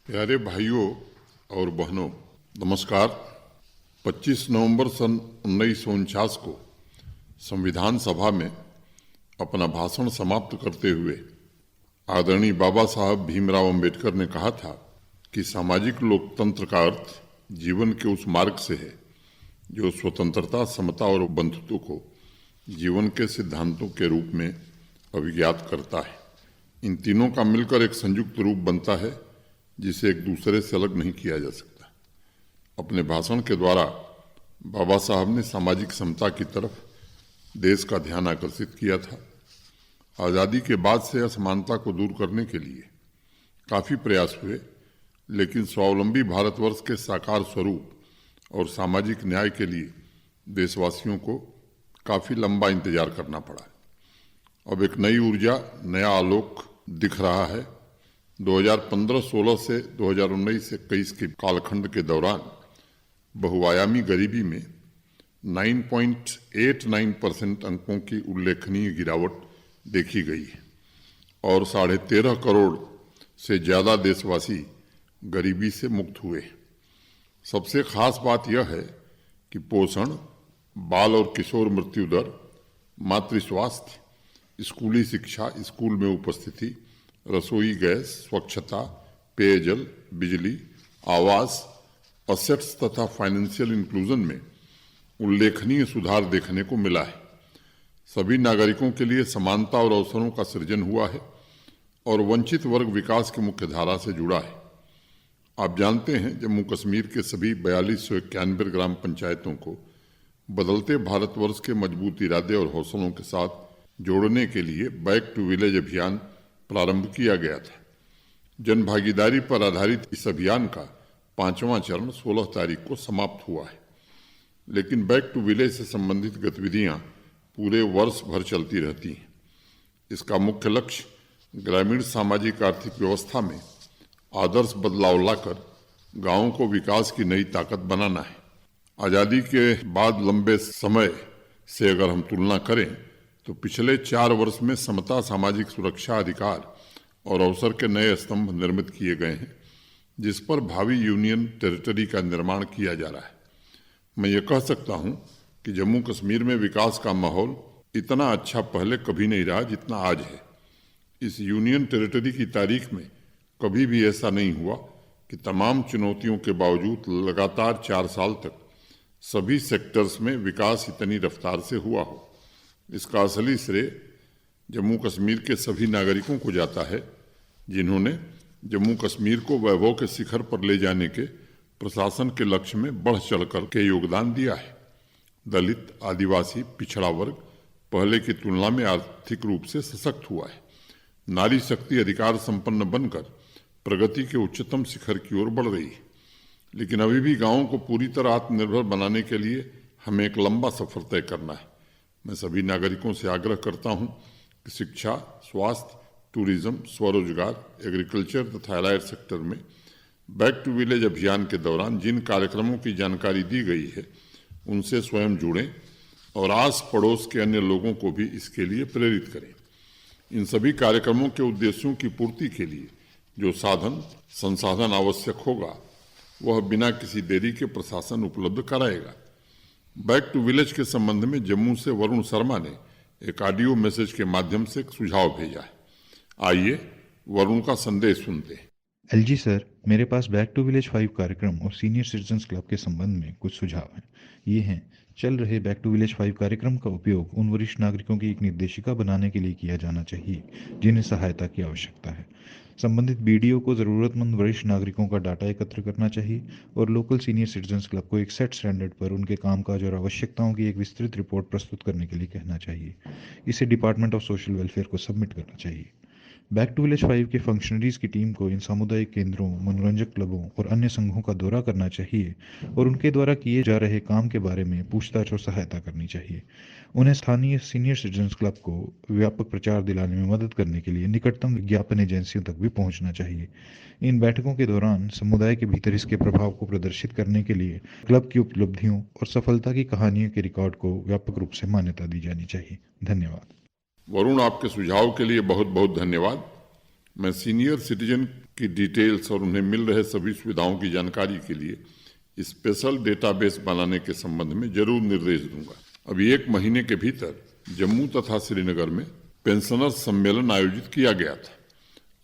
प्यारे भाइयों और बहनों, नमस्कार। 25 नवंबर सन 1949 को संविधान सभा में अपना भाषण समाप्त करते हुए आदरणीय बाबा साहब भीमराव अंबेडकर ने कहा था कि सामाजिक लोकतंत्र का अर्थ जीवन के उस मार्ग से है जो स्वतंत्रता, समता और बंधुत्व को जीवन के सिद्धांतों के रूप में अभिज्ञात करता है। इन तीनों का मिलकर एक संयुक्त रूप बनता है जिसे एक दूसरे से अलग नहीं किया जा सकता। अपने भाषण के द्वारा बाबा साहब ने सामाजिक समता की तरफ देश का ध्यान आकर्षित किया था। आज़ादी के बाद से असमानता को दूर करने के लिए काफ़ी प्रयास हुए, लेकिन स्वावलंबी भारतवर्ष के साकार स्वरूप और सामाजिक न्याय के लिए देशवासियों को काफ़ी लंबा इंतजार करना पड़ा। अब एक नई ऊर्जा, नया आलोक दिख रहा है। 2015-16 से 2019-21 के कालखंड के दौरान बहुआयामी गरीबी में 9.89% अंकों की उल्लेखनीय गिरावट देखी गई है और 13.5 करोड़ से ज़्यादा देशवासी गरीबी से मुक्त हुए। सबसे खास बात यह है कि पोषण, बाल और किशोर मृत्यु दर, मातृ स्वास्थ्य, स्कूली शिक्षा, स्कूल में उपस्थिति, रसोई गैस, स्वच्छता, पेयजल, बिजली, आवास, असेट्स तथा फाइनेंशियल इंक्लूजन में उल्लेखनीय सुधार देखने को मिला है। सभी नागरिकों के लिए समानता और अवसरों का सृजन हुआ है और वंचित वर्ग विकास की मुख्य धारा से जुड़ा है। आप जानते हैं, जम्मू कश्मीर के सभी 4291 ग्राम पंचायतों को बदलते भारतवर्ष के मजबूत इरादे और हौसलों के साथ जोड़ने के लिए बैक टू विलेज अभियान प्रारंभ किया गया था। जन भागीदारी पर आधारित इस अभियान का 5वां चरण 16 तारीख को समाप्त हुआ है, लेकिन बैक टू विलेज से संबंधित गतिविधियां पूरे वर्ष भर चलती रहती हैं। इसका मुख्य लक्ष्य ग्रामीण सामाजिक आर्थिक व्यवस्था में आदर्श बदलाव लाकर गांवों को विकास की नई ताकत बनाना है। आज़ादी के बाद लंबे समय से अगर हम तुलना करें तो पिछले 4 वर्ष में समता, सामाजिक सुरक्षा, अधिकार और अवसर के नए स्तंभ निर्मित किए गए हैं, जिस पर भावी यूनियन टेरिटरी का निर्माण किया जा रहा है। मैं ये कह सकता हूँ कि जम्मू कश्मीर में विकास का माहौल इतना अच्छा पहले कभी नहीं रहा जितना आज है। इस यूनियन टेरिटरी की तारीख में कभी भी ऐसा नहीं हुआ कि तमाम चुनौतियों के बावजूद लगातार 4 साल तक सभी सेक्टर्स में विकास इतनी रफ्तार से हुआ हो। इसका असली श्रेय जम्मू कश्मीर के सभी नागरिकों को जाता है, जिन्होंने जम्मू कश्मीर को वैभव के शिखर पर ले जाने के प्रशासन के लक्ष्य में बढ़ चढ़ कर के योगदान दिया है। दलित, आदिवासी, पिछड़ा वर्ग पहले की तुलना में आर्थिक रूप से सशक्त हुआ है। नारी शक्ति अधिकार संपन्न बनकर प्रगति के उच्चतम शिखर की ओर बढ़ रही है। लेकिन अभी भी गांवों को पूरी तरह आत्मनिर्भर बनाने के लिए हमें एक लंबा सफर तय करना है। मैं सभी नागरिकों से आग्रह करता हूं कि शिक्षा, स्वास्थ्य, टूरिज्म, स्वरोजगार, एग्रीकल्चर तथा एलाइड सेक्टर में बैक टू विलेज अभियान के दौरान जिन कार्यक्रमों की जानकारी दी गई है उनसे स्वयं जुड़ें और आस पड़ोस के अन्य लोगों को भी इसके लिए प्रेरित करें। इन सभी कार्यक्रमों के उद्देश्यों की पूर्ति के लिए जो साधन संसाधन आवश्यक होगा वह बिना किसी देरी के प्रशासन उपलब्ध कराएगा। बैक टू विलेज के संबंध में जम्मू से वरुण शर्मा ने एक ऑडियो मैसेज के माध्यम से एक सुझाव भेजा है। आइए वरुण का संदेश सुनते हैं। एलजी सर, मेरे पास बैक टू विलेज 5 कार्यक्रम और सीनियर सिटीजन्स क्लब के संबंध में कुछ सुझाव हैं। ये हैं, चल रहे बैक टू विलेज 5 कार्यक्रम का उपयोग उन वरिष्ठ नागरिकों की एक निर्देशिका बनाने के लिए किया जाना चाहिए जिन्हें सहायता की आवश्यकता है। संबंधित बीडीओ को ज़रूरतमंद वरिष्ठ नागरिकों का डाटा एकत्र करना चाहिए और लोकल सीनियर सिटीजन्स क्लब को एक सेट स्टैंडर्ड पर उनके कामकाज और आवश्यकताओं की एक विस्तृत रिपोर्ट प्रस्तुत करने के लिए कहना चाहिए। इसे डिपार्टमेंट ऑफ सोशल वेलफेयर को सबमिट करना चाहिए। बैक टू विलेज 5 के फंक्शनरीज की टीम को इन सामुदायिक केंद्रों, मनोरंजक क्लबों और अन्य संघों का दौरा करना चाहिए और उनके द्वारा किए जा रहे काम के बारे में पूछताछ और सहायता करनी चाहिए। उन्हें स्थानीय सीनियर सिटीजन्स क्लब को व्यापक प्रचार दिलाने में मदद करने के लिए निकटतम विज्ञापन एजेंसियों तक भी पहुंचना चाहिए। इन बैठकों के दौरान समुदाय के भीतर इसके प्रभाव को प्रदर्शित करने के लिए क्लब की उपलब्धियों और सफलता की कहानियों के रिकॉर्ड को व्यापक रूप से मान्यता दी जानी चाहिए। धन्यवाद। वरुण, आपके सुझाव के लिए बहुत बहुत धन्यवाद। मैं सीनियर सिटीजन की डिटेल्स और उन्हें मिल रहे सभी सुविधाओं की जानकारी के लिए स्पेशल डेटाबेस बनाने के संबंध में जरूर निर्देश दूंगा। अभी 1 महीने के भीतर जम्मू तथा श्रीनगर में पेंशनर सम्मेलन आयोजित किया गया था।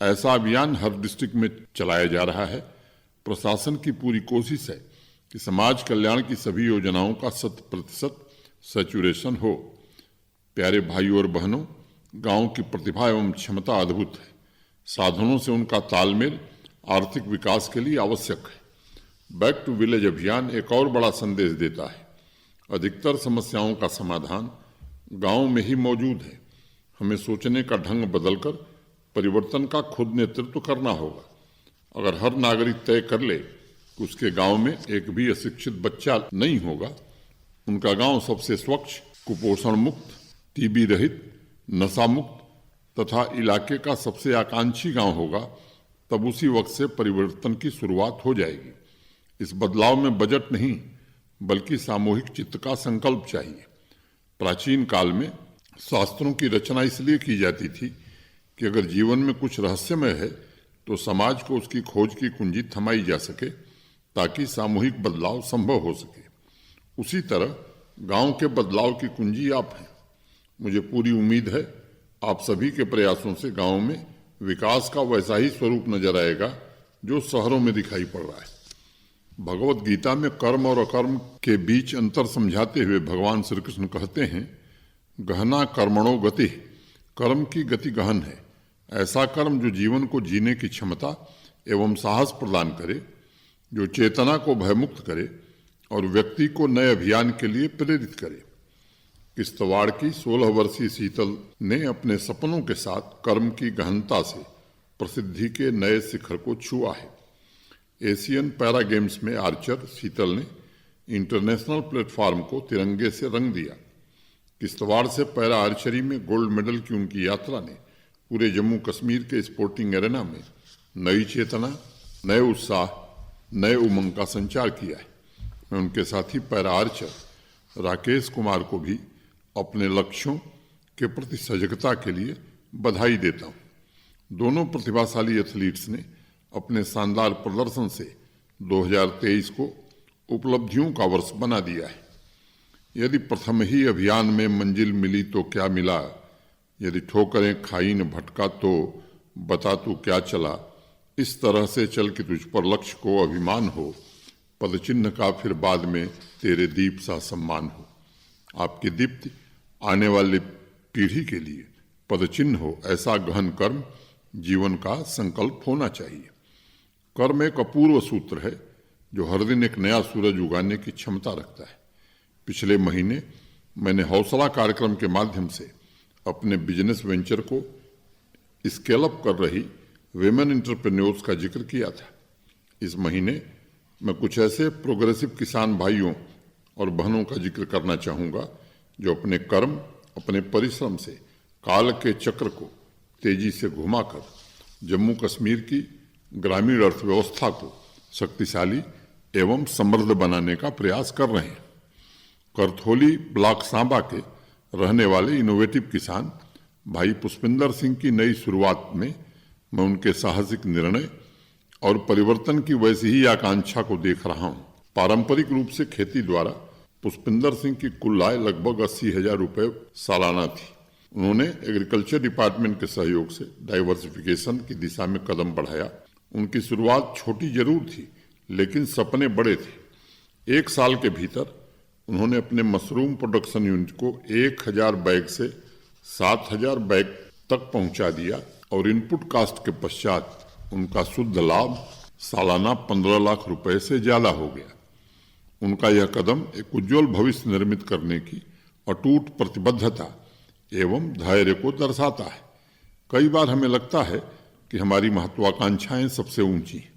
ऐसा अभियान हर डिस्ट्रिक्ट में चलाया जा रहा है। प्रशासन की पूरी कोशिश है कि समाज कल्याण की सभी योजनाओं का 100% सैचुरेशन हो। प्यारे भाइयों और बहनों, गांव की प्रतिभा एवं क्षमता अद्भुत है। साधनों से उनका तालमेल आर्थिक विकास के लिए आवश्यक है। बैक टू विलेज अभियान एक और बड़ा संदेश देता है। अधिकतर समस्याओं का समाधान गांव में ही मौजूद है। हमें सोचने का ढंग बदलकर परिवर्तन का खुद नेतृत्व करना होगा। अगर हर नागरिक तय कर ले कि उसके गांव में एक भी अशिक्षित बच्चा नहीं होगा, उनका गांव सबसे स्वच्छ, कुपोषण मुक्त, टीबी रहित, नशा मुक्त तथा इलाके का सबसे आकांक्षी गांव होगा, तब उसी वक्त से परिवर्तन की शुरुआत हो जाएगी। इस बदलाव में बजट नहीं बल्कि सामूहिक चित्त का संकल्प चाहिए। प्राचीन काल में शास्त्रों की रचना इसलिए की जाती थी कि अगर जीवन में कुछ रहस्यमय है तो समाज को उसकी खोज की कुंजी थमाई जा सके ताकि सामूहिक बदलाव संभव हो सके। उसी तरह गांव के बदलाव की कुंजी आप हैं। मुझे पूरी उम्मीद है आप सभी के प्रयासों से गांव में विकास का वैसा ही स्वरूप नजर आएगा जो शहरों में दिखाई पड़ रहा है। भगवत गीता में कर्म और अकर्म के बीच अंतर समझाते हुए भगवान श्री कृष्ण कहते हैं, गहना कर्मणो गति, कर्म की गति गहन है। ऐसा कर्म जो जीवन को जीने की क्षमता एवं साहस प्रदान करे, जो चेतना को भयमुक्त करे और व्यक्ति को नए अभियान के लिए प्रेरित करे। किश्तवाड़ की 16 वर्षीय शीतल ने अपने सपनों के साथ कर्म की गहनता से प्रसिद्धि के नए शिखर को छुआ है। एशियन पैरा गेम्स में आर्चर शीतल ने इंटरनेशनल प्लेटफॉर्म को तिरंगे से रंग दिया। किश्तवाड़ से पैरा आर्चरी में गोल्ड मेडल की उनकी यात्रा ने पूरे जम्मू कश्मीर के स्पोर्टिंग एरेना में नई चेतना, नए उत्साह, नए उमंग का संचार किया है। मैं उनके साथी पैरा आर्चर राकेश कुमार को भी अपने लक्ष्यों के प्रति सजगता के लिए बधाई देता हूँ। दोनों प्रतिभाशाली एथलीट्स ने अपने शानदार प्रदर्शन से 2023 को उपलब्धियों का वर्ष बना दिया है। यदि प्रथम ही अभियान में मंजिल मिली तो क्या मिला, यदि ठोकरें खाई न भटका तो बता तू क्या चला, इस तरह से चल के तुझ पर लक्ष्य को अभिमान हो, पदचिन्ह का फिर बाद में तेरे दीप सा सम्मान हो। आपकी दीप्ति आने वाली पीढ़ी के लिए पदचिन्ह हो, ऐसा गहन कर्म जीवन का संकल्प होना चाहिए। कर्म एक अपूर्व सूत्र है जो हर दिन एक नया सूरज उगाने की क्षमता रखता है। पिछले महीने मैंने हौसला कार्यक्रम के माध्यम से अपने बिजनेस वेंचर को स्केल अप कर रही वेमेन एंटरप्रेन्योर्स का जिक्र किया था। इस महीने मैं कुछ ऐसे प्रोग्रेसिव किसान भाइयों और बहनों का जिक्र करना चाहूँगा जो अपने कर्म, अपने परिश्रम से काल के चक्र को तेजी से घुमाकर जम्मू कश्मीर की ग्रामीण अर्थव्यवस्था को शक्तिशाली एवं समृद्ध बनाने का प्रयास कर रहे हैं। करथोली ब्लॉक सांबा के रहने वाले इनोवेटिव किसान भाई पुष्पिंदर सिंह की नई शुरुआत में मैं उनके साहसिक निर्णय और परिवर्तन की वैसी ही आकांक्षा को देख रहा हूँ। पारंपरिक रूप से खेती द्वारा पुष्पिंदर सिंह की कुल आय लगभग 80,000 रुपये सालाना थी। उन्होंने एग्रीकल्चर डिपार्टमेंट के सहयोग से डाइवर्सिफिकेशन की दिशा में कदम बढ़ाया। उनकी शुरुआत छोटी जरूर थी लेकिन सपने बड़े थे। 1 साल के भीतर उन्होंने अपने मशरूम प्रोडक्शन यूनिट को 1,000 बैग से 7,000 बैग तक पहुंचा दिया और इनपुट कास्ट के पश्चात उनका शुद्ध लाभ सालाना 15 लाख रुपए से ज्यादा हो गया। उनका यह कदम एक उज्जवल भविष्य निर्मित करने की अटूट प्रतिबद्धता एवं धैर्य को दर्शाता है। कई बार हमें लगता है कि हमारी महत्वाकांक्षाएं सबसे ऊंची हैं,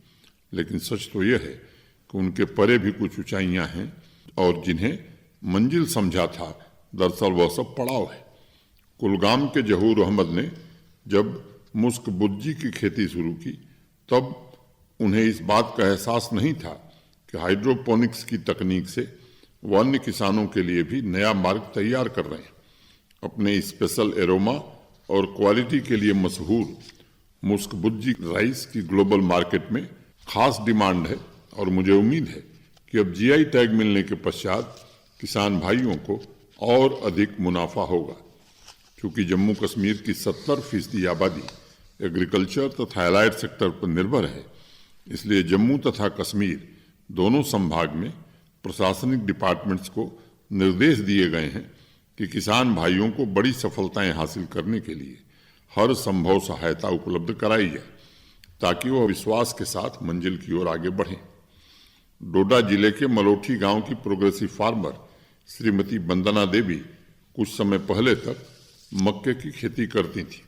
लेकिन सच तो यह है कि उनके परे भी कुछ ऊंचाइयां हैं और जिन्हें मंजिल समझा था दरअसल वह सब पड़ाव है। कुलगाम के जहूर अहमद ने जब मुस्क बुज्जी की खेती शुरू की तब उन्हें इस बात का एहसास नहीं था कि हाइड्रोपोनिक्स की तकनीक से वह अन्य किसानों के लिए भी नया मार्ग तैयार कर रहे हैं। अपने स्पेशल एरोमा और क्वालिटी के लिए मशहूर मुस्कबुज्जी राइस की ग्लोबल मार्केट में खास डिमांड है और मुझे उम्मीद है कि अब जीआई टैग मिलने के पश्चात किसान भाइयों को और अधिक मुनाफा होगा। क्योंकि जम्मू कश्मीर की 70% आबादी एग्रीकल्चर तथा एलाइड सेक्टर पर निर्भर है, इसलिए जम्मू तथा कश्मीर दोनों संभाग में प्रशासनिक डिपार्टमेंट्स को निर्देश दिए गए हैं कि किसान भाइयों को बड़ी सफलताएं हासिल करने के लिए हर संभव सहायता उपलब्ध कराई जाए ताकि वह विश्वास के साथ मंजिल की ओर आगे बढ़ें। डोडा जिले के मलोठी गांव की प्रोग्रेसिव फार्मर श्रीमती वंदना देवी कुछ समय पहले तक मक्के की खेती करती थी।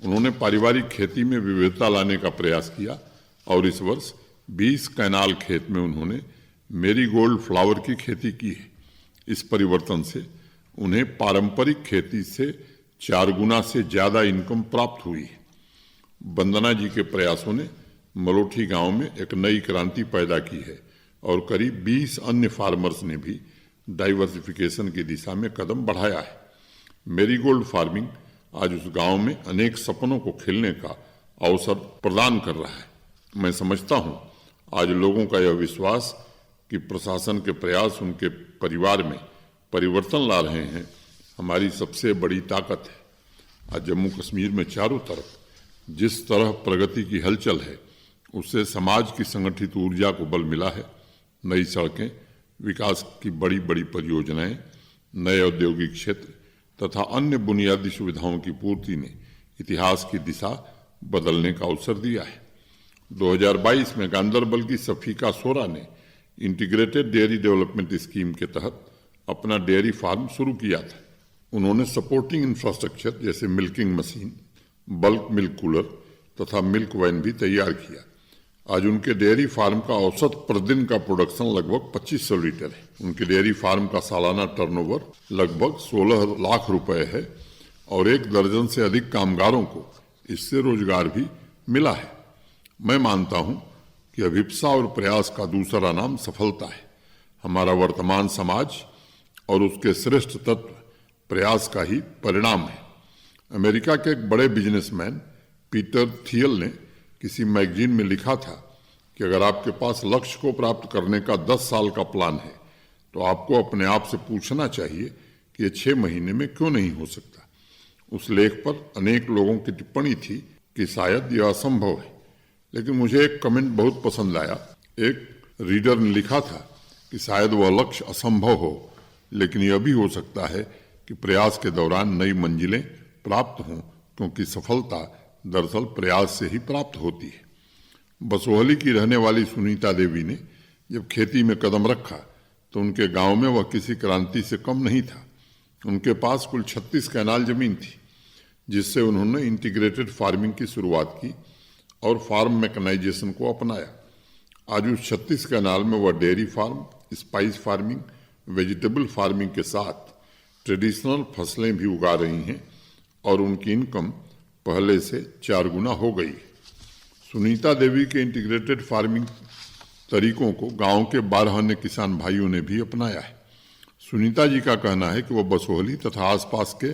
उन्होंने पारिवारिक खेती में विविधता लाने का प्रयास किया और इस वर्ष 20 कैनाल खेत में उन्होंने मेरीगोल्ड फ्लावर की खेती की है। इस परिवर्तन से उन्हें पारंपरिक खेती से 4 गुना से ज्यादा इनकम प्राप्त हुई है। वंदना जी के प्रयासों ने मलोठी गांव में एक नई क्रांति पैदा की है और करीब 20 अन्य फार्मर्स ने भी डाइवर्सिफिकेशन की दिशा में कदम बढ़ाया है। मेरीगोल्ड फार्मिंग आज उस गांव में अनेक सपनों को खिलने का अवसर प्रदान कर रहा है। मैं समझता हूं आज लोगों का यह विश्वास कि प्रशासन के प्रयास उनके परिवार में परिवर्तन ला रहे हैं हमारी सबसे बड़ी ताकत है। आज जम्मू कश्मीर में चारों तरफ जिस तरह प्रगति की हलचल है उससे समाज की संगठित ऊर्जा को बल मिला है। नई सड़कें, विकास की बड़ी बड़ी परियोजनाएं, नए औद्योगिक क्षेत्र तथा अन्य बुनियादी सुविधाओं की पूर्ति ने इतिहास की दिशा बदलने का अवसर दिया है। 2022 में गांदरबल की सफीका सोरा ने इंटीग्रेटेड डेयरी डेवलपमेंट स्कीम के तहत अपना डेयरी फार्म शुरू किया था। उन्होंने सपोर्टिंग इंफ्रास्ट्रक्चर जैसे milking machine, bulk milk cooler तथा मिल्क वैन भी तैयार किया। आज उनके डेयरी फार्म का औसत प्रतिदिन का प्रोडक्शन लगभग 2500 लीटर है। उनके डेयरी फार्म का सालाना टर्नओवर लगभग 16 लाख रुपए है और 1 दर्जन से अधिक कामगारों को इससे रोजगार भी मिला है। मैं मानता हूं कि अभिप्सा और प्रयास का दूसरा नाम सफलता है। हमारा वर्तमान समाज और उसके श्रेष्ठ तत्व प्रयास का ही परिणाम है। अमेरिका के एक बड़े बिजनेसमैन पीटर थियल ने किसी मैगजीन में लिखा था कि अगर आपके पास लक्ष्य को प्राप्त करने का 10 साल का प्लान है तो आपको अपने आप से पूछना चाहिए कि ये 6 महीने में क्यों नहीं हो सकता। उस लेख पर अनेक लोगों की टिप्पणी थी कि शायद यह असंभव है, लेकिन मुझे एक कमेंट बहुत पसंद आया। एक रीडर ने लिखा था कि शायद वह लक्ष्य असंभव हो, लेकिन यह भी हो सकता है कि प्रयास के दौरान नई मंजिलें प्राप्त हों, क्योंकि सफलता दरअसल प्रयास से ही प्राप्त होती है। बसोहली की रहने वाली सुनीता देवी ने जब खेती में कदम रखा तो उनके गांव में वह किसी क्रांति से कम नहीं था। उनके पास कुल 36 कैनाल जमीन थी, जिससे उन्होंने इंटीग्रेटेड फार्मिंग की शुरुआत की और फार्म मैकेनाइजेशन को अपनाया। आज उस 36 कैनाल में वह dairy farm, spice farming, vegetable farming के साथ ट्रेडिशनल फसलें भी उगा रही हैं और उनकी इनकम पहले से 4 गुना हो गई। सुनीता देवी के इंटीग्रेटेड फार्मिंग तरीकों को गांव के 12 अन्य किसान भाइयों ने भी अपनाया है। सुनीता जी का कहना है कि वह बसोहली तथा आसपास के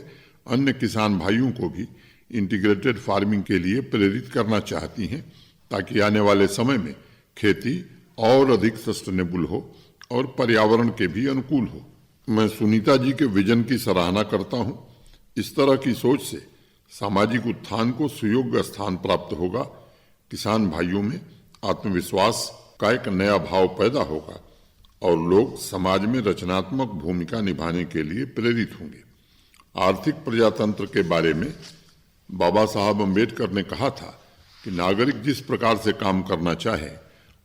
अन्य किसान भाइयों को भी इंटीग्रेटेड फार्मिंग के लिए प्रेरित करना चाहती हैं, ताकि आने वाले समय में खेती और अधिक सस्टेनेबल हो और पर्यावरण के भी अनुकूल हो। मैं सुनीता जी के विजन की सराहना करता हूं। इस तरह की सोच से सामाजिक उत्थान को सुयोग्य स्थान प्राप्त होगा, किसान भाइयों में आत्मविश्वास का एक नया भाव पैदा होगा और लोग समाज में रचनात्मक भूमिका निभाने के लिए प्रेरित होंगे। आर्थिक प्रजातंत्र के बारे में बाबा साहब अम्बेडकर ने कहा था कि नागरिक जिस प्रकार से काम करना चाहे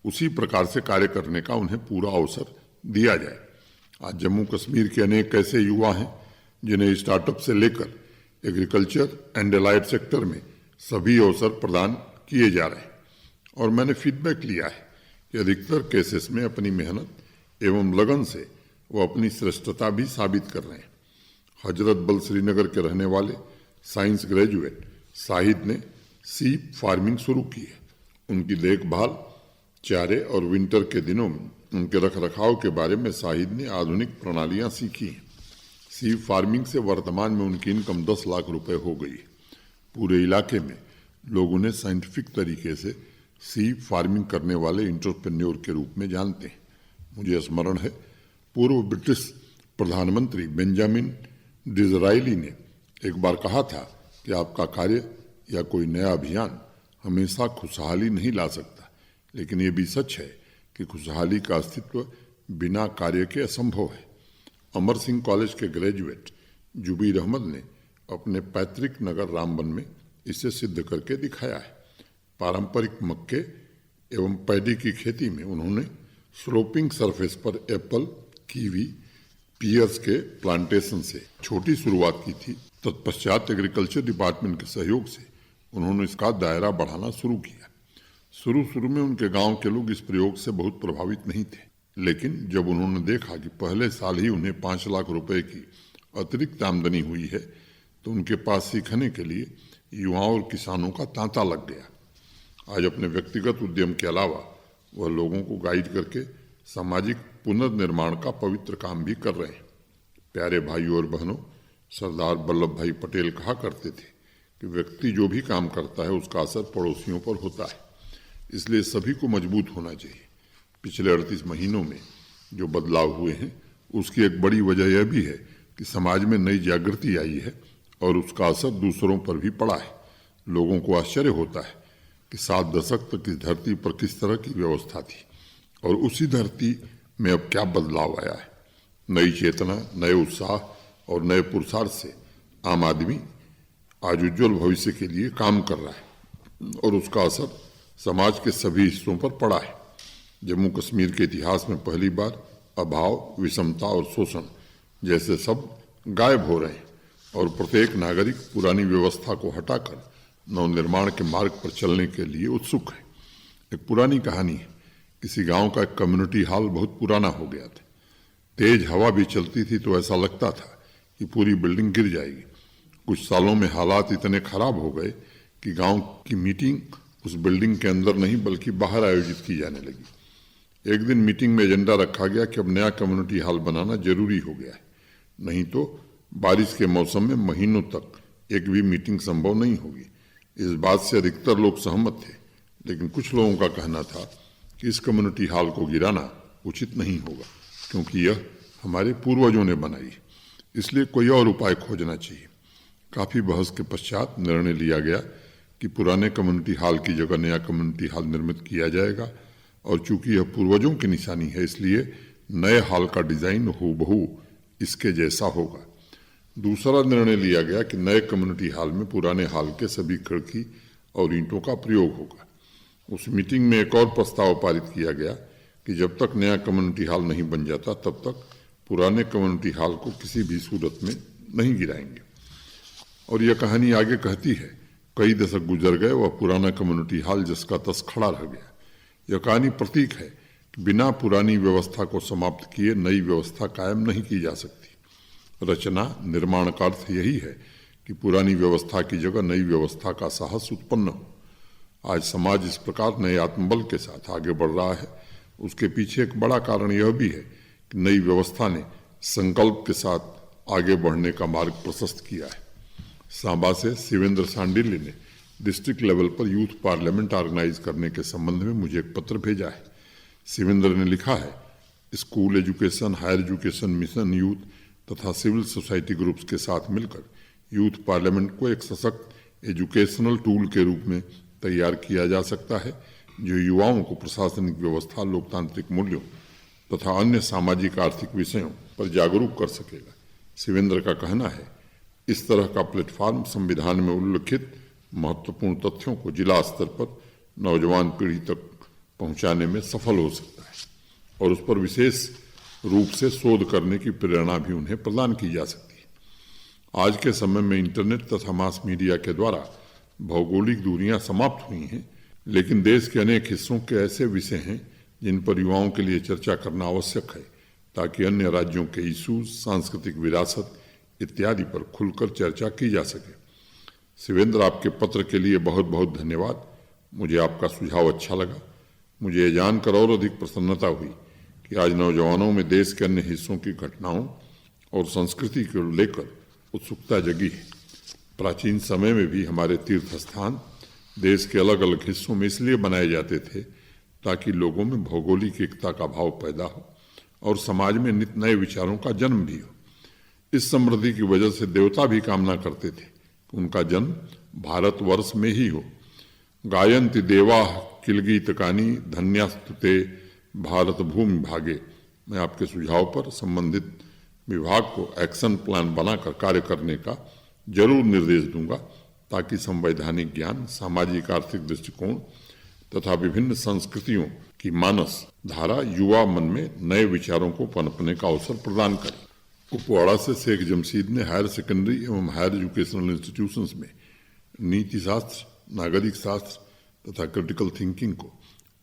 उसी प्रकार से कार्य करने का उन्हें पूरा अवसर दिया जाए। आज जम्मू कश्मीर के अनेक ऐसे युवा हैं जिन्हें स्टार्टअप से लेकर एग्रीकल्चर एंड एलाइड सेक्टर में सभी अवसर प्रदान किए जा रहे हैं और मैंने फीडबैक लिया है कि अधिकतर केसेस में अपनी मेहनत एवं लगन से वो अपनी श्रेष्ठता भी साबित कर रहे हैं। हजरत बल श्रीनगर के रहने वाले साइंस ग्रेजुएट शाहिद ने सीप फार्मिंग शुरू की है। उनकी देखभाल, चारे और विंटर के दिनों में उनके रखरखाव के बारे में शाहिद ने आधुनिक प्रणालियां सीखी हैं। सीप फार्मिंग से वर्तमान में उनकी इनकम 10 लाख रुपए हो गई है। पूरे इलाके में लोग उन्हें साइंटिफिक तरीके से सी फार्मिंग करने वाले इंटरप्रेन्योर के रूप में जानते हैं। मुझे स्मरण है, पूर्व ब्रिटिश प्रधानमंत्री बेंजामिन डिज़राइली ने एक बार कहा था कि आपका कार्य या कोई नया अभियान हमेशा खुशहाली नहीं ला सकता, लेकिन ये भी सच है कि खुशहाली का अस्तित्व बिना कार्य के असंभव है। अमर सिंह कॉलेज के ग्रेजुएट जुबीर अहमद ने अपने पैतृक नगर रामबन में इसे सिद्ध करके दिखाया है। पारंपरिक मक्के एवं पैडी की खेती में उन्होंने स्लोपिंग सरफेस पर एप्पल, कीवी, पियर्स के प्लांटेशन से छोटी शुरुआत की थी। तत्पश्चात एग्रीकल्चर डिपार्टमेंट के सहयोग से उन्होंने इसका दायरा बढ़ाना शुरू किया। शुरू में उनके गांव के लोग इस प्रयोग से बहुत प्रभावित नहीं थे, लेकिन जब उन्होंने देखा कि पहले साल ही उन्हें 5 लाख रुपए की अतिरिक्त आमदनी हुई है, तो उनके पास सीखने के लिए युवाओं और किसानों का तांता लग गया। आज अपने व्यक्तिगत उद्यम के अलावा वह लोगों को गाइड करके सामाजिक पुनर्निर्माण का पवित्र काम भी कर रहे हैं। प्यारे भाइयों और बहनों, सरदार वल्लभ भाई पटेल कहा करते थे कि व्यक्ति जो भी काम करता है उसका असर पड़ोसियों पर होता है, इसलिए सभी को मजबूत होना चाहिए। पिछले 38 महीनों में जो बदलाव हुए हैं उसकी एक बड़ी वजह यह भी है कि समाज में नई जागृति आई है और उसका असर दूसरों पर भी पड़ा है। लोगों को आश्चर्य होता है कि 7 दशक तक इस धरती पर किस तरह की व्यवस्था थी और उसी धरती में अब क्या बदलाव आया है। नई चेतना, नए उत्साह और नए पुरुषार्थ से आम आदमी आज उज्जवल भविष्य के लिए काम कर रहा है और उसका असर समाज के सभी हिस्सों पर पड़ा है। जम्मू कश्मीर के इतिहास में पहली बार अभाव, विषमता और शोषण जैसे शब्द गायब हो रहे हैं और प्रत्येक नागरिक पुरानी व्यवस्था को हटाकर नवनिर्माण के मार्ग पर चलने के लिए उत्सुक है। एक पुरानी कहानी है, किसी गांव का एक कम्युनिटी हॉल बहुत पुराना हो गया था। तेज हवा भी चलती थी तो ऐसा लगता था कि पूरी बिल्डिंग गिर जाएगी। कुछ सालों में हालात इतने खराब हो गए कि गांव की मीटिंग उस बिल्डिंग के अंदर नहीं बल्कि बाहर आयोजित की जाने लगी। एक दिन मीटिंग में एजेंडा रखा गया कि अब नया कम्युनिटी हॉल बनाना जरूरी हो गया है, नहीं तो बारिश के मौसम में महीनों तक एक भी मीटिंग संभव नहीं होगी। इस बात से अधिकतर लोग सहमत थे, लेकिन कुछ लोगों का कहना था कि इस कम्युनिटी हॉल को गिराना उचित नहीं होगा क्योंकि यह हमारे पूर्वजों ने बनाई, इसलिए कोई और उपाय खोजना चाहिए। काफ़ी बहस के पश्चात निर्णय लिया गया कि पुराने कम्युनिटी हॉल की जगह नया कम्युनिटी हॉल निर्मित किया जाएगा और चूंकि यह पूर्वजों की निशानी है इसलिए नए हॉल का डिजाइन हूबहू इसके जैसा होगा। दूसरा निर्णय लिया गया कि नए कम्युनिटी हॉल में पुराने हॉल के सभी खिड़की और ईंटों का प्रयोग होगा। उस मीटिंग में एक और प्रस्ताव पारित किया गया कि जब तक नया कम्युनिटी हॉल नहीं बन जाता तब तक पुराने कम्युनिटी हॉल को किसी भी सूरत में नहीं गिराएंगे। और यह कहानी आगे कहती है, कई दशक गुजर गए, वह पुराना कम्युनिटी हॉल जिसका तस खड़ा रह गया। यह कहानी प्रतीक है कि बिना पुरानी व्यवस्था को समाप्त किए नई व्यवस्था कायम नहीं की जा सकती। रचना निर्माण का अर्थ यही है कि पुरानी व्यवस्था की जगह नई व्यवस्था का साहस उत्पन्न हो। आज समाज इस प्रकार नए आत्मबल के साथ आगे बढ़ रहा है, उसके पीछे एक बड़ा कारण यह भी है कि नई व्यवस्था ने संकल्प के साथ आगे बढ़ने का मार्ग प्रशस्त किया है। सांबा से शिवेंद्र सांडिल्य ने डिस्ट्रिक्ट लेवल पर यूथ पार्लियामेंट ऑर्गेनाइज करने के संबंध में मुझे एक पत्र भेजा है। शिवेंद्र ने लिखा है, school education, higher education mission, youth तथा सिविल सोसाइटी ग्रुप्स के साथ मिलकर यूथ पार्लियामेंट को एक सशक्त एजुकेशनल टूल के रूप में तैयार किया जा सकता है जो युवाओं को प्रशासनिक व्यवस्था, लोकतांत्रिक मूल्यों तथा अन्य सामाजिक आर्थिक विषयों पर जागरूक कर सकेगा। शिवेंद्र का कहना है, इस तरह का प्लेटफॉर्म संविधान में उल्लिखित महत्वपूर्ण तथ्यों को जिला स्तर पर नौजवान पीढ़ी तक पहुंचाने में सफल हो सकता है और उस पर विशेष रूप से शोध करने की प्रेरणा भी उन्हें प्रदान की जा सकती है। आज के समय में इंटरनेट तथा मास मीडिया के द्वारा भौगोलिक दूरियां समाप्त हुई हैं, लेकिन देश के अनेक हिस्सों के ऐसे विषय हैं जिन पर युवाओं के लिए चर्चा करना आवश्यक है ताकि अन्य राज्यों के इश्यूज, सांस्कृतिक विरासत इत्यादि पर खुलकर चर्चा की जा सके। शिवेंद्र, आपके पत्र के लिए बहुत बहुत धन्यवाद। मुझे आपका सुझाव अच्छा लगा। मुझे ये जानकर और अधिक प्रसन्नता हुई कि आज नौजवानों में देश के अन्य हिस्सों की घटनाओं और संस्कृति को लेकर उत्सुकता जगी है। प्राचीन समय में भी हमारे तीर्थ स्थान देश के अलग अलग हिस्सों में इसलिए बनाए जाते थे ताकि लोगों में भौगोलिक एकता का भाव पैदा हो और समाज में नित नए विचारों का जन्म भी हो। इस समृद्धि की वजह से देवता भी कामना करते थे कि उनका जन्म भारतवर्ष में ही हो। गायन्ति देवा किलगीतकानी धन्यास्तुते भारत भूमि भागे। मैं आपके सुझाव पर संबंधित विभाग को एक्शन प्लान बनाकर कार्य करने का जरूर निर्देश दूंगा ताकि संवैधानिक ज्ञान, सामाजिक आर्थिक दृष्टिकोण तथा विभिन्न संस्कृतियों की मानस धारा युवा मन में नए विचारों को पनपने का अवसर प्रदान करे। कुपवाड़ा से शेख जमशीद ने हायर सेकेंडरी एवं हायर एजुकेशनल इंस्टीट्यूशंस में नीति शास्त्र, नागरिक शास्त्र तथा क्रिटिकल थिंकिंग को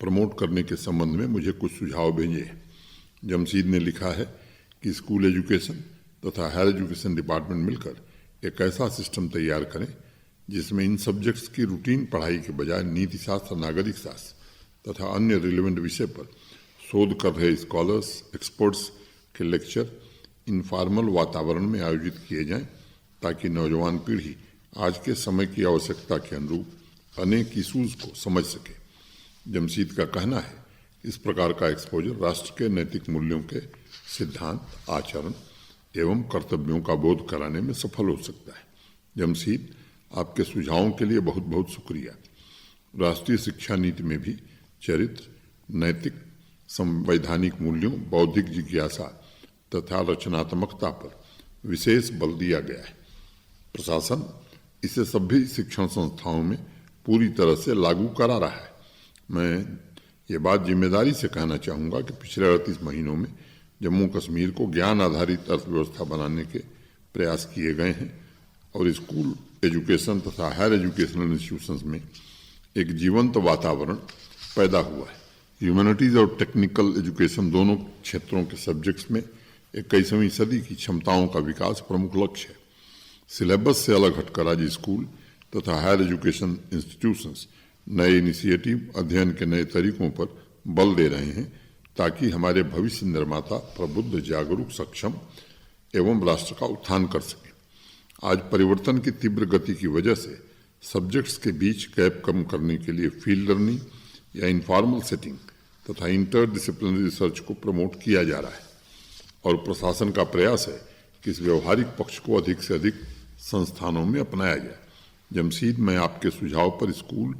प्रमोट करने के संबंध में मुझे कुछ सुझाव भेजे। जमशीद ने लिखा है कि स्कूल एजुकेशन तथा हायर एजुकेशन डिपार्टमेंट मिलकर एक ऐसा सिस्टम तैयार करें जिसमें इन सब्जेक्ट्स की रूटीन पढ़ाई के बजाय नीति शास्त्र, नागरिक शास्त्र तथा अन्य रिलेवेंट विषय पर शोध कर रहे स्कॉलर्स, एक्सपर्ट्स के लेक्चर इनफॉर्मल वातावरण में आयोजित किए जाएं ताकि नौजवान पीढ़ी आज के समय की आवश्यकता के अनुरूप अनेक इशूज को समझ सके। जमशीद का कहना है इस प्रकार का एक्सपोजर राष्ट्र के नैतिक मूल्यों के सिद्धांत, आचरण एवं कर्तव्यों का बोध कराने में सफल हो सकता है। जमशीद, आपके सुझावों के लिए बहुत बहुत शुक्रिया। राष्ट्रीय शिक्षा नीति में भी चरित्र, नैतिक, संवैधानिक मूल्यों, बौद्धिक जिज्ञासा तथा रचनात्मकता पर विशेष बल दिया गया है। प्रशासन इसे सभी शिक्षण संस्थाओं में पूरी तरह से लागू करा रहा है। मैं ये बात जिम्मेदारी से कहना चाहूँगा कि पिछले 38 महीनों में जम्मू कश्मीर को ज्ञान आधारित अर्थव्यवस्था बनाने के प्रयास किए गए हैं और स्कूल एजुकेशन तथा हायर एजुकेशनल इंस्टीट्यूशंस में एक जीवंत वातावरण पैदा हुआ है। ह्यूमैनिटीज़ और टेक्निकल एजुकेशन दोनों क्षेत्रों के सब्जेक्ट्स में 21वीं सदी की क्षमताओं का विकास प्रमुख लक्ष्य है। सिलेबस से अलग हटकर आज स्कूल तथा हायर एजुकेशन इंस्टीट्यूशंस नए इनिशिएटिव, अध्ययन के नए तरीकों पर बल दे रहे हैं ताकि हमारे भविष्य निर्माता प्रबुद्ध, जागरूक, सक्षम एवं राष्ट्र का उत्थान कर सकें। आज परिवर्तन की तीव्र गति की वजह से सब्जेक्ट्स के बीच गैप कम करने के लिए फील्ड लर्निंग या इनफॉर्मल सेटिंग तथा इंटर डिसिप्लिनरी रिसर्च को प्रमोट किया जा रहा है और प्रशासन का प्रयास है कि इस व्यवहारिक पक्ष को अधिक से अधिक संस्थानों में अपनाया जाए। जमशीद, मैं आपके सुझाव पर स्कूल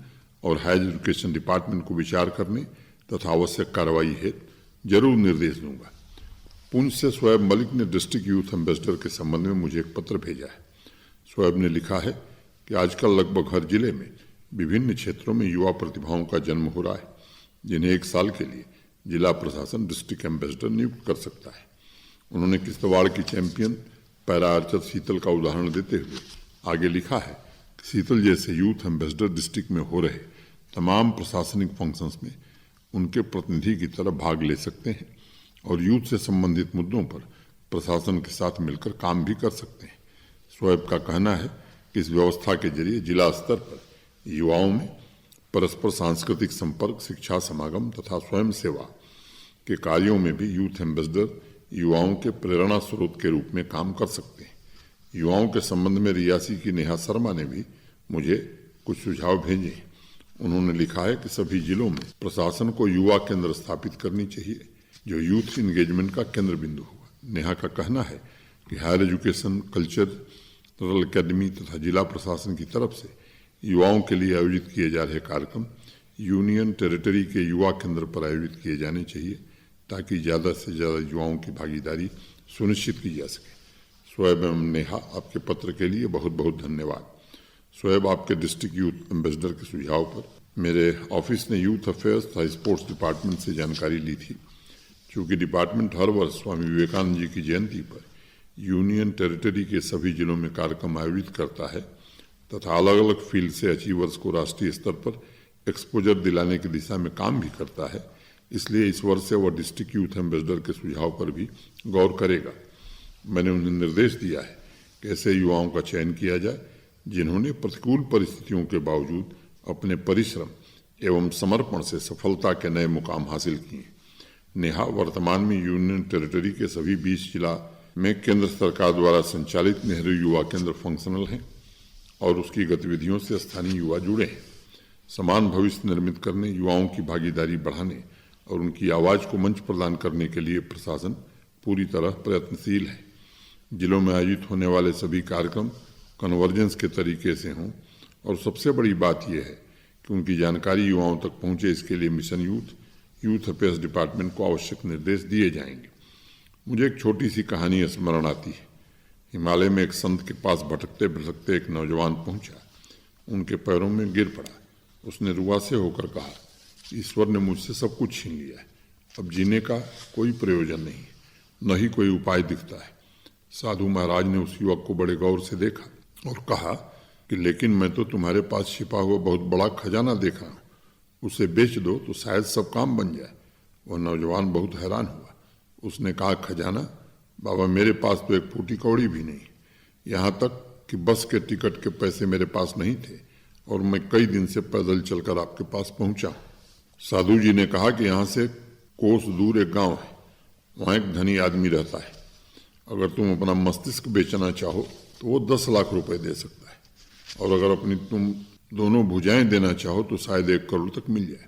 और हायर एजुकेशन डिपार्टमेंट को विचार करने तथा आवश्यक कार्रवाई हेतु जरूर निर्देश दूंगा। पुंछ से शोएब मलिक ने डिस्ट्रिक्ट यूथ एम्बेसडर के संबंध में मुझे एक पत्र भेजा है। शोएब ने लिखा है कि आजकल लगभग हर जिले में विभिन्न क्षेत्रों में युवा प्रतिभाओं का जन्म हो रहा है जिन्हें 1 साल के लिए जिला प्रशासन डिस्ट्रिक्ट एम्बेसडर नियुक्त कर सकता है। उन्होंने किश्तवाड़ की चैंपियन पैरा आर्चर शीतल का उदाहरण देते हुए आगे लिखा है कि शीतल जैसे यूथ एम्बेसडर डिस्ट्रिक्ट में हो रहे तमाम प्रशासनिक फंक्शंस में उनके प्रतिनिधि की तरह भाग ले सकते हैं और यूथ से संबंधित मुद्दों पर प्रशासन के साथ मिलकर काम भी कर सकते हैं। शोएब का कहना है कि इस व्यवस्था के जरिए जिला स्तर पर युवाओं में परस्पर सांस्कृतिक संपर्क, शिक्षा समागम तथा स्वयं सेवा के कार्यों में भी यूथ एम्बेसडर युवाओं के प्रेरणा स्रोत के रूप में काम कर सकते हैं। युवाओं के संबंध में रियासी की नेहा शर्मा ने भी मुझे कुछ सुझाव भेजे। उन्होंने लिखा है कि सभी जिलों में प्रशासन को युवा केंद्र स्थापित करनी चाहिए जो यूथ इंगेजमेंट का केंद्र बिंदु होगा। नेहा का कहना है कि हायर एजुकेशन, कल्चरल एकेडमी तथा जिला प्रशासन की तरफ से युवाओं के लिए आयोजित किए जा रहे कार्यक्रम यूनियन टेरिटरी के युवा केंद्र पर आयोजित किए जाने चाहिए ताकि ज़्यादा से ज़्यादा युवाओं की भागीदारी सुनिश्चित की जा सके। शोएब एवं नेहा, आपके पत्र के लिए बहुत बहुत धन्यवाद। शोएब, आपके डिस्ट्रिक्ट यूथ एम्बेसडर के सुझाव पर मेरे ऑफिस ने यूथ अफेयर्स तथा स्पोर्ट्स डिपार्टमेंट से जानकारी ली थी। चूँकि डिपार्टमेंट हर वर्ष स्वामी विवेकानंद जी की जयंती पर यूनियन टेरिटरी के सभी जिलों में कार्यक्रम आयोजित करता है तथा अलग अलग फील्ड से अचीवर्स को राष्ट्रीय स्तर पर एक्सपोजर दिलाने की दिशा में काम भी करता है, इसलिए इस वर्ष से वह डिस्ट्रिक्ट यूथ एम्बेसडर के सुझाव पर भी गौर करेगा। मैंने उन्हें निर्देश दिया है कि ऐसे युवाओं का चयन किया जाए जिन्होंने प्रतिकूल परिस्थितियों के बावजूद अपने परिश्रम एवं समर्पण से सफलता के नए मुकाम हासिल किए। नेहा वर्तमान में यूनियन टेरिटरी के सभी 20 जिला में केंद्र सरकार द्वारा संचालित नेहरू युवा केंद्र फंक्शनल हैं और उसकी गतिविधियों से स्थानीय युवा जुड़े हैं। समान भविष्य निर्मित करने, युवाओं की भागीदारी बढ़ाने और उनकी आवाज को मंच प्रदान करने के लिए प्रशासन पूरी तरह प्रयत्नशील है। जिलों में आयोजित होने वाले सभी कार्यक्रम कन्वर्जेंस के तरीके से हों और सबसे बड़ी बात यह है कि उनकी जानकारी युवाओं तक पहुंचे। इसके लिए मिशन यूथ अफेयर्स डिपार्टमेंट को आवश्यक निर्देश दिए जाएंगे। मुझे एक छोटी सी कहानी स्मरण आती है। हिमालय में एक संत के पास भटकते भटकते एक नौजवान पहुंचा। उनके पैरों में गिर पड़ा। उसने रुआसे होकर कहा, ईश्वर ने मुझसे सब कुछ छीन लिया है, अब जीने का कोई प्रयोजन नहीं, न ही कोई उपाय दिखता है। साधु महाराज ने उस युवक को बड़े गौर से देखा और कहा कि लेकिन मैं तो तुम्हारे पास छिपा हुआ बहुत बड़ा खजाना देख रहा हूं, उसे बेच दो तो शायद सब काम बन जाए। वह नौजवान बहुत हैरान हुआ। उसने कहा, खजाना? बाबा, मेरे पास तो एक फूटी कौड़ी भी नहीं, यहाँ तक कि बस के टिकट के पैसे मेरे पास नहीं थे और मैं कई दिन से पैदल चलकर आपके पास पहुंचा। साधु जी ने कहा कि यहाँ से कोस दूर एक गांव है, वहाँ एक धनी आदमी रहता है। अगर तुम अपना मस्तिष्क बेचना चाहो तो वो 10 लाख रुपए दे सकता है, और अगर अपनी तुम दोनों भुजाएं देना चाहो तो शायद 1 करोड़ तक मिल जाए।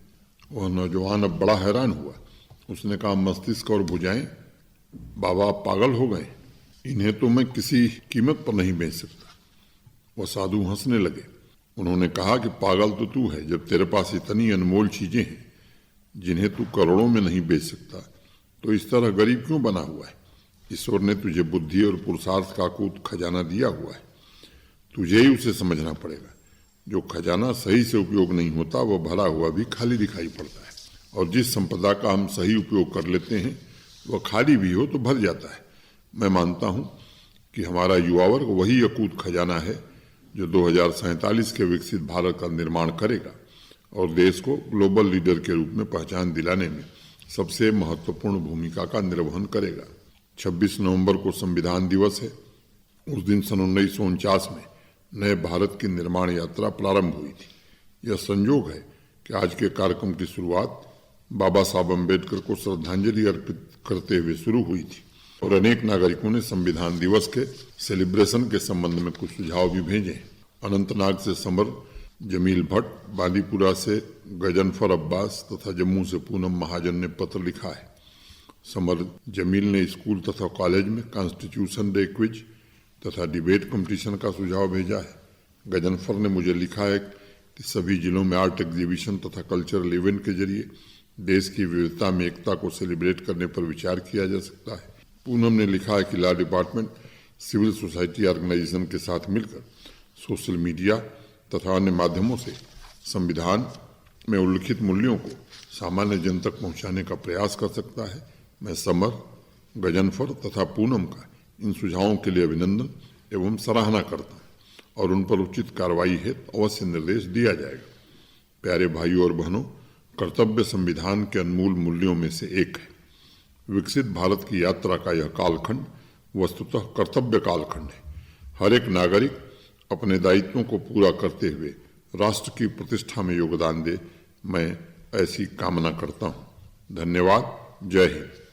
वह नौजवान अब बड़ा हैरान हुआ। उसने कहा, मस्तिष्क और भुजाएं? बाबा, आप पागल हो गए, इन्हें तो मैं किसी कीमत पर नहीं बेच सकता। वह साधु हंसने लगे। उन्होंने कहा कि पागल तो तू है, जब तेरे पास इतनी अनमोल चीजें हैं जिन्हें तू करोड़ों में नहीं बेच सकता, तो इस तरह गरीब क्यों बना हुआ है? ईश्वर ने तुझे बुद्धि और पुरुषार्थ का अकूत खजाना दिया हुआ है, तुझे ही उसे समझना पड़ेगा। जो खजाना सही से उपयोग नहीं होता वह भरा हुआ भी खाली दिखाई पड़ता है, और जिस संपदा का हम सही उपयोग कर लेते हैं वह खाली भी हो तो भर जाता है। मैं मानता हूं कि हमारा युवा वर्ग वही अकूत खजाना है जो 2047 के विकसित भारत का निर्माण करेगा और देश को ग्लोबल लीडर के रूप में पहचान दिलाने में सबसे महत्वपूर्ण भूमिका का निर्वहन करेगा। 26 नवंबर को संविधान दिवस है। उस दिन सन 1949 में नए भारत की निर्माण यात्रा प्रारंभ हुई थी। यह संयोग है कि आज के कार्यक्रम की शुरुआत बाबा साहब अम्बेडकर को श्रद्धांजलि अर्पित करते हुए शुरू हुई थी, और अनेक नागरिकों ने संविधान दिवस के सेलिब्रेशन के संबंध में कुछ सुझाव भी भेजे। अनंतनाग से समर जमील भट्ट, बांदीपुरा से गजनफर अब्बास तथा जम्मू से पूनम महाजन ने पत्र लिखा है। समर जमील ने स्कूल तथा कॉलेज में कॉन्स्टिट्यूशन डे क्विज तथा डिबेट कंपटीशन का सुझाव भेजा है। गजनफर ने मुझे लिखा है कि सभी जिलों में आर्ट एग्जीबिशन तथा कल्चरल इवेंट के जरिए देश की विविधता में एकता को सेलिब्रेट करने पर विचार किया जा सकता है। पूनम ने लिखा है कि law department civil society organisation के साथ मिलकर सोशल मीडिया तथा अन्य माध्यमों से संविधान में उल्लिखित मूल्यों को सामान्य जन तक पहुंचाने का प्रयास कर सकता है। मैं समर, गजनफर तथा पूनम का इन सुझावों के लिए अभिनंदन एवं सराहना करता हूं और उन पर उचित कार्रवाई हेतु अवश्य निर्देश दिया जाएगा। प्यारे भाइयों और बहनों, कर्तव्य संविधान के अनमोल मूल्यों में से एक है। विकसित भारत की यात्रा का यह कालखंड वस्तुतः कर्तव्य कालखंड है। हर एक नागरिक अपने दायित्वों को पूरा करते हुए राष्ट्र की प्रतिष्ठा में योगदान दे, मैं ऐसी कामना करता हूं। धन्यवाद। जय हिंद।